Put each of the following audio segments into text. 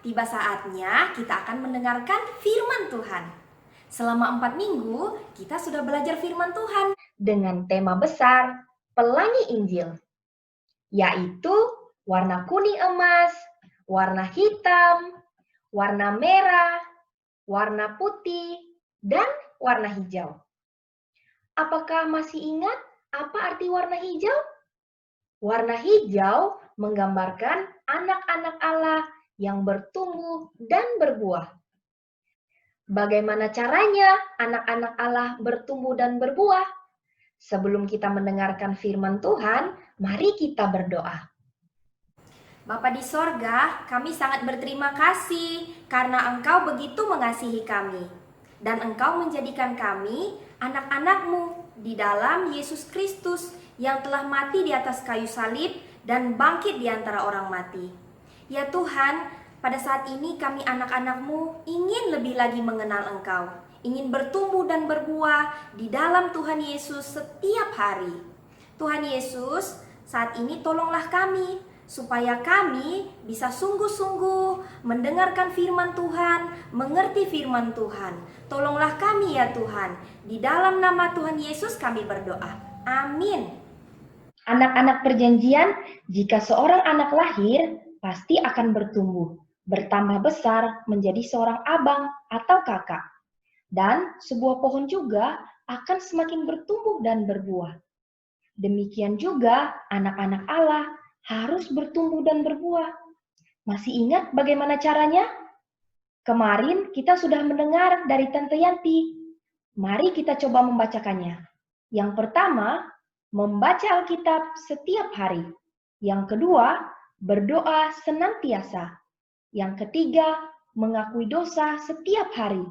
tiba saatnya kita akan mendengarkan firman Tuhan. Selama 4 minggu, kita sudah belajar firman Tuhan dengan tema besar, Pelangi Injil, yaitu warna kuning emas, warna hitam, warna merah, warna putih, dan warna hijau. Apakah masih ingat apa arti warna hijau? Warna hijau menggambarkan anak-anak Allah yang bertumbuh dan berbuah. Bagaimana caranya anak-anak Allah bertumbuh dan berbuah? Sebelum kita mendengarkan firman Tuhan, mari kita berdoa. Bapa di sorga, kami sangat berterima kasih karena Engkau begitu mengasihi kami. Dan Engkau menjadikan kami anak-anak-Mu di dalam Yesus Kristus yang telah mati di atas kayu salib dan bangkit di antara orang mati. Ya Tuhan, pada saat ini kami anak-anak-Mu ingin lebih lagi mengenal Engkau, ingin bertumbuh dan berbuah di dalam Tuhan Yesus setiap hari. Tuhan Yesus, saat ini tolonglah kami, supaya kami bisa sungguh-sungguh mendengarkan firman Tuhan, mengerti firman Tuhan. Tolonglah kami ya Tuhan, di dalam nama Tuhan Yesus kami berdoa. Amin. Anak-anak perjanjian, jika seorang anak lahir, pasti akan bertumbuh, bertambah besar menjadi seorang abang atau kakak. Dan sebuah pohon juga akan semakin bertumbuh dan berbuah. Demikian juga anak-anak Allah harus bertumbuh dan berbuah. Masih ingat bagaimana caranya? Kemarin kita sudah mendengar dari Tante Yanti. Mari kita coba membacakannya. Yang pertama, membaca Alkitab setiap hari. Yang kedua, berdoa senantiasa. Yang ketiga, mengakui dosa setiap hari.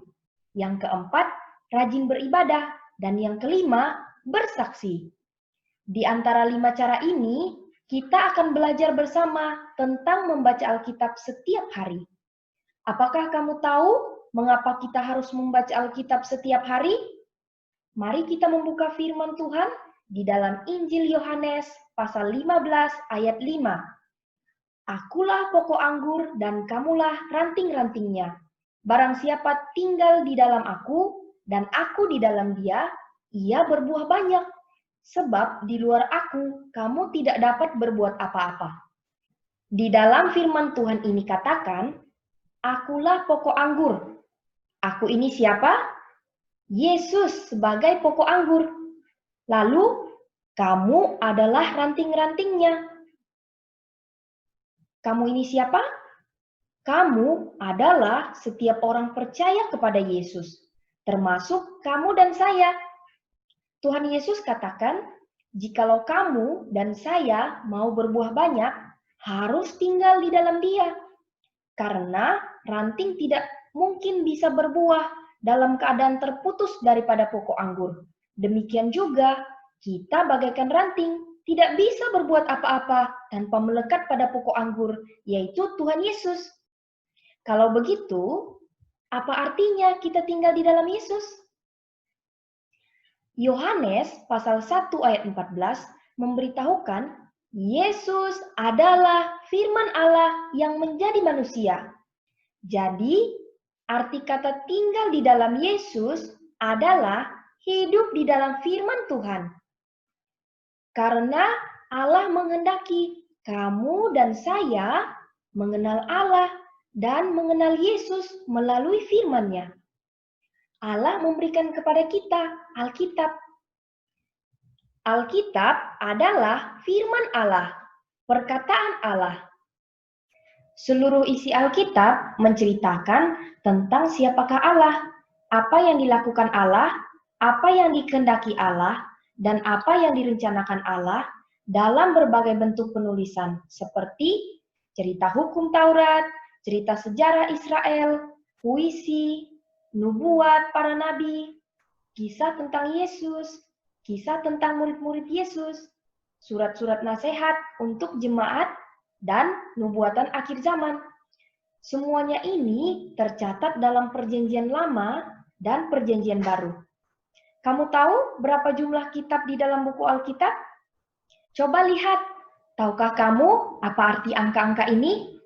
Yang keempat, rajin beribadah. Dan yang kelima, bersaksi. Di antara 5 cara ini, kita akan belajar bersama tentang membaca Alkitab setiap hari. Apakah kamu tahu mengapa kita harus membaca Alkitab setiap hari? Mari kita membuka firman Tuhan di dalam Injil Yohanes pasal 15 ayat 5. Akulah pokok anggur dan kamulah ranting-rantingnya. Barang siapa tinggal di dalam aku dan aku di dalam dia, ia berbuah banyak. Sebab di luar aku, kamu tidak dapat berbuat apa-apa. Di dalam firman Tuhan ini katakan, akulah pokok anggur. Aku ini siapa? Yesus sebagai pokok anggur. Lalu, kamu adalah ranting-rantingnya. Kamu ini siapa? Kamu adalah setiap orang percaya kepada Yesus, termasuk kamu dan saya. Tuhan Yesus katakan, jikalau kamu dan saya mau berbuah banyak, harus tinggal di dalam Dia. Karena ranting tidak mungkin bisa berbuah dalam keadaan terputus daripada pokok anggur. Demikian juga, kita bagaikan ranting, tidak bisa berbuat apa-apa tanpa melekat pada pokok anggur, yaitu Tuhan Yesus. Kalau begitu, apa artinya kita tinggal di dalam Yesus? Yohanes pasal 1 ayat 14 memberitahukan Yesus adalah firman Allah yang menjadi manusia. Jadi, arti kata tinggal di dalam Yesus adalah hidup di dalam firman Tuhan. Karena Allah menghendaki kamu dan saya mengenal Allah dan mengenal Yesus melalui firman-Nya. Allah memberikan kepada kita Alkitab. Alkitab adalah firman Allah, perkataan Allah. Seluruh isi Alkitab menceritakan tentang siapakah Allah, apa yang dilakukan Allah, apa yang dikehendaki Allah, dan apa yang direncanakan Allah dalam berbagai bentuk penulisan seperti cerita hukum Taurat, cerita sejarah Israel, puisi, nubuat para nabi, kisah tentang Yesus, kisah tentang murid-murid Yesus, surat-surat nasihat untuk jemaat, dan nubuatan akhir zaman. Semuanya ini tercatat dalam Perjanjian Lama dan Perjanjian Baru. Kamu tahu berapa jumlah kitab di dalam buku Alkitab? Coba lihat, tahukah kamu apa arti angka-angka ini?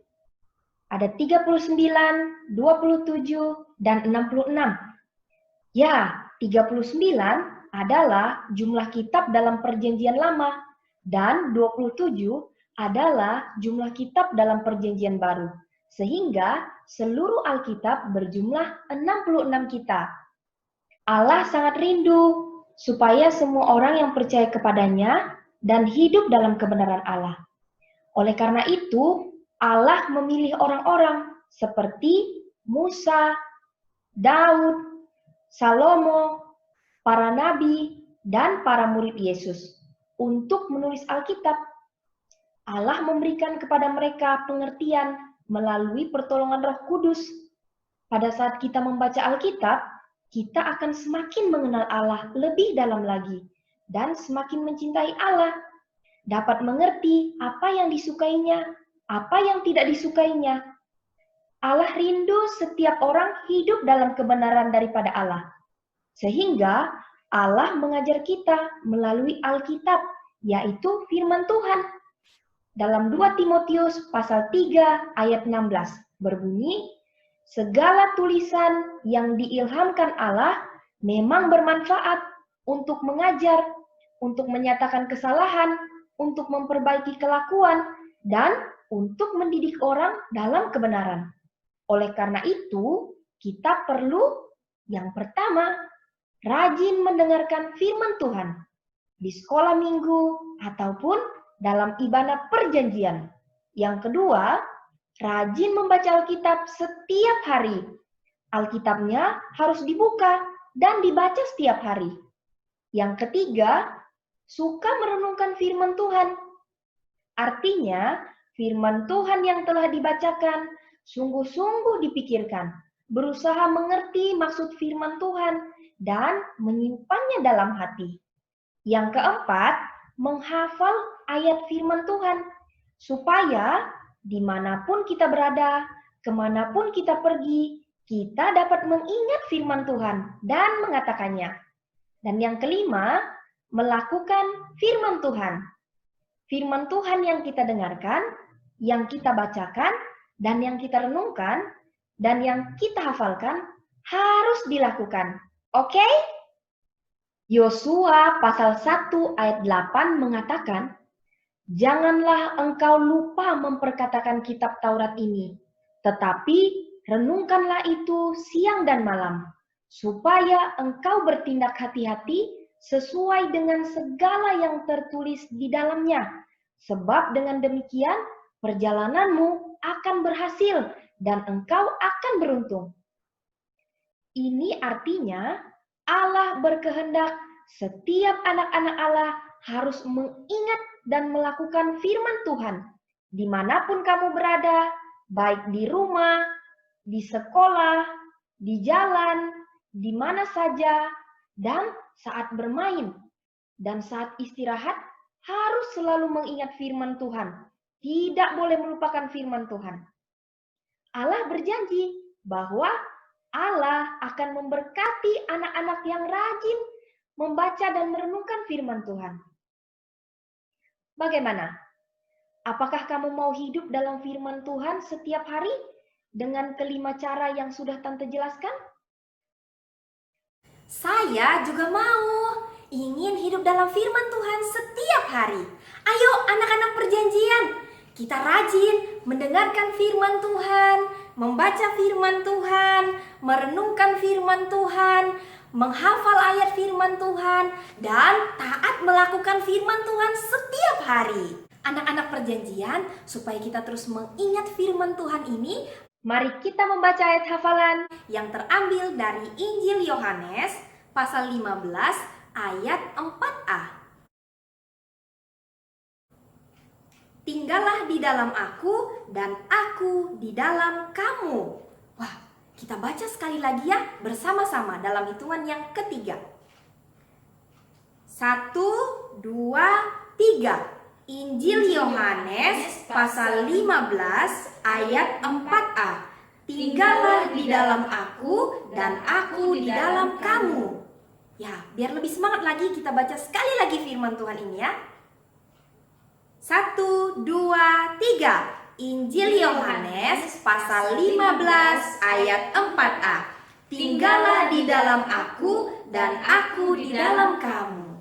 Ada 39, 27, dan 66. Ya, 39 adalah jumlah kitab dalam Perjanjian Lama dan 27 adalah jumlah kitab dalam Perjanjian Baru. Sehingga seluruh Alkitab berjumlah 66 kitab. Allah sangat rindu supaya semua orang yang percaya kepadanya dan hidup dalam kebenaran Allah. Oleh karena itu, Allah memilih orang-orang seperti Musa, Daud, Salomo, para nabi, dan para murid Yesus untuk menulis Alkitab. Allah memberikan kepada mereka pengertian melalui pertolongan Roh Kudus. Pada saat kita membaca Alkitab, kita akan semakin mengenal Allah lebih dalam lagi dan semakin mencintai Allah. Dapat mengerti apa yang disukainya, apa yang tidak disukainya. Allah rindu setiap orang hidup dalam kebenaran daripada Allah. Sehingga Allah mengajar kita melalui Alkitab, yaitu firman Tuhan. Dalam 2 Timotius pasal 3 ayat 16 berbunyi, segala tulisan yang diilhamkan Allah memang bermanfaat untuk mengajar, untuk menyatakan kesalahan, untuk memperbaiki kelakuan, dan untuk mendidik orang dalam kebenaran. Oleh karena itu, kita perlu yang pertama, rajin mendengarkan firman Tuhan di sekolah minggu ataupun dalam ibadah perjanjian. Yang kedua, rajin membaca Alkitab setiap hari. Alkitabnya harus dibuka dan dibaca setiap hari. Yang ketiga, suka merenungkan firman Tuhan. Artinya, firman Tuhan yang telah dibacakan sungguh-sungguh dipikirkan, berusaha mengerti maksud firman Tuhan, dan menyimpannya dalam hati. Yang keempat, menghafal ayat firman Tuhan, supaya dimanapun kita berada, kemanapun kita pergi, kita dapat mengingat firman Tuhan dan mengatakannya. Dan yang kelima, melakukan firman Tuhan. Firman Tuhan yang kita dengarkan, yang kita bacakan, dan yang kita renungkan, dan yang kita hafalkan harus dilakukan. Oke? Yosua pasal 1 ayat 8 mengatakan, janganlah engkau lupa memperkatakan kitab Taurat ini, tetapi renungkanlah itu siang dan malam, supaya engkau bertindak hati-hati sesuai dengan segala yang tertulis di dalamnya. Sebab dengan demikian perjalananmu akan berhasil dan engkau akan beruntung. Ini artinya Allah berkehendak setiap anak-anak Allah harus mengingat dan melakukan firman Tuhan dimanapun kamu berada, baik di rumah, di sekolah, di jalan, di mana saja, dan saat bermain, dan saat istirahat harus selalu mengingat firman Tuhan. Tidak boleh melupakan firman Tuhan. Allah berjanji bahwa Allah akan memberkati anak-anak yang rajin membaca dan merenungkan firman Tuhan. Bagaimana? Apakah kamu mau hidup dalam firman Tuhan setiap hari dengan kelima cara yang sudah Tante jelaskan? Saya juga mau, ingin hidup dalam firman Tuhan setiap hari. Ayo anak-anak perjanjian, kita rajin mendengarkan firman Tuhan, membaca firman Tuhan, merenungkan firman Tuhan, menghafal ayat firman Tuhan, dan taat melakukan firman Tuhan setiap hari. Anak-anak perjanjian, supaya kita terus mengingat firman Tuhan ini, mari kita membaca ayat hafalan yang terambil dari Injil Yohanes pasal 15 ayat 4a. Tinggallah di dalam aku dan aku di dalam kamu. Wah, kita baca sekali lagi ya bersama-sama dalam hitungan yang ketiga. 1, 2, 3. Injil Yohanes pasal 15 ayat 4a. Tinggallah di dalam aku dan aku di dalam kamu. Ya, biar lebih semangat lagi kita baca sekali lagi firman Tuhan ini ya. 1, 2, 3. Injil Yohanes pasal 15 ayat 4a. Tinggallah di dalam aku dan aku di dalam kamu.